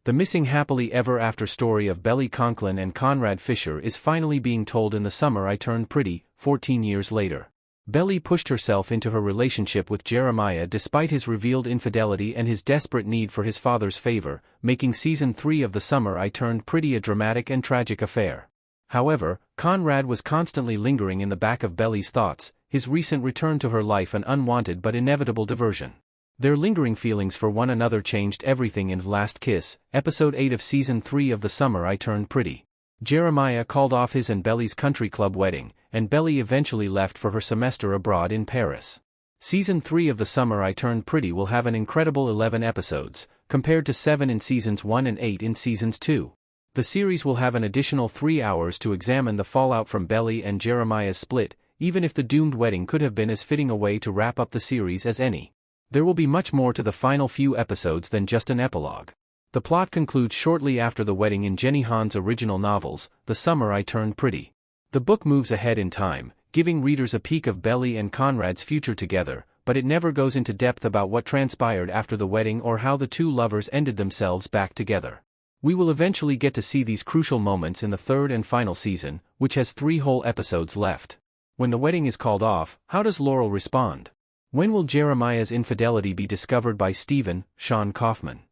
The missing happily ever after story of Belly Conklin and Conrad Fisher is finally being told in The Summer I Turned Pretty, 14 years later. Belly pushed herself into her relationship with Jeremiah despite his revealed infidelity and his desperate need for his father's favor, making Season 3 of The Summer I Turned Pretty a dramatic and tragic affair. However, Conrad was constantly lingering in the back of Belly's thoughts, his recent return to her life an unwanted but inevitable diversion. Their lingering feelings for one another changed everything in Last Kiss, Episode 8 of Season 3 of The Summer I Turned Pretty. Jeremiah called off his and Belly's country club wedding, and Belly eventually left for her semester abroad in Paris. Season 3 of The Summer I Turned Pretty will have an incredible 11 episodes, compared to 7 in Seasons 1 and 8 in Seasons 2. The series will have an additional 3 hours to examine the fallout from Belly and Jeremiah's split, even if the doomed wedding could have been as fitting a way to wrap up the series as any. There will be much more to the final few episodes than just an epilogue. The plot concludes shortly after the wedding in Jenny Han's original novels, The Summer I Turned Pretty. The book moves ahead in time, giving readers a peek of Belly and Conrad's future together, but it never goes into depth about what transpired after the wedding or how the two lovers ended themselves back together. We will eventually get to see these crucial moments in the third and final season, which has 3 whole episodes left. When the wedding is called off, how does Laurel respond? When will Jeremiah's infidelity be discovered by Stephen, Sean Kaufman?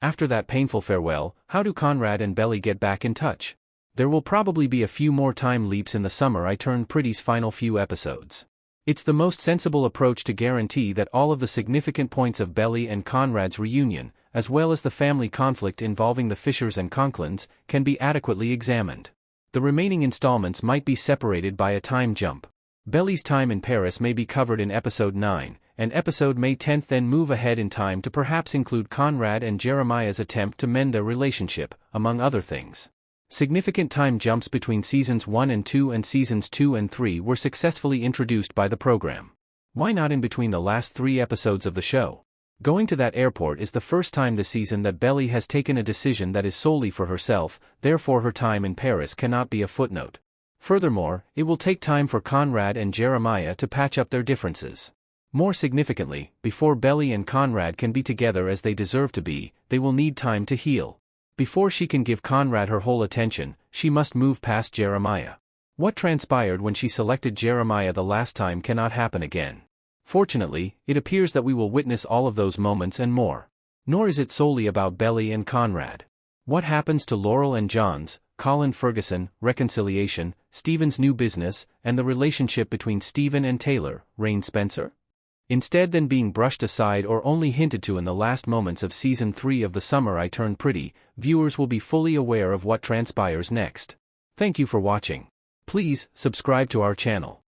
After that painful farewell, how do Conrad and Belly get back in touch? There will probably be a few more time leaps in The Summer I Turned Pretty's final few episodes. It's the most sensible approach to guarantee that all of the significant points of Belly and Conrad's reunion, as well as the family conflict involving the Fishers and Conklins, can be adequately examined. The remaining installments might be separated by a time jump. Belly's time in Paris may be covered in Episode 9, and Episode May 10 then move ahead in time to perhaps include Conrad and Jeremiah's attempt to mend their relationship, among other things. Significant time jumps between Seasons 1 and 2 and Seasons 2 and 3 were successfully introduced by the program. Why not in between the last 3 episodes of the show? Going to that airport is the first time this season that Belly has taken a decision that is solely for herself, therefore her time in Paris cannot be a footnote. Furthermore, it will take time for Conrad and Jeremiah to patch up their differences. More significantly, before Belly and Conrad can be together as they deserve to be, they will need time to heal. Before she can give Conrad her whole attention, she must move past Jeremiah. What transpired when she selected Jeremiah the last time cannot happen again. Fortunately, it appears that we will witness all of those moments and more. Nor is it solely about Belly and Conrad. What happens to Laurel and John's, Colin Ferguson, reconciliation, Stephen's new business, and the relationship between Stephen and Taylor, Rain Spencer? Instead than being brushed aside or only hinted to in the last moments of Season 3 of The Summer I Turned Pretty, viewers will be fully aware of what transpires next. Thank you for watching. Please, subscribe to our channel.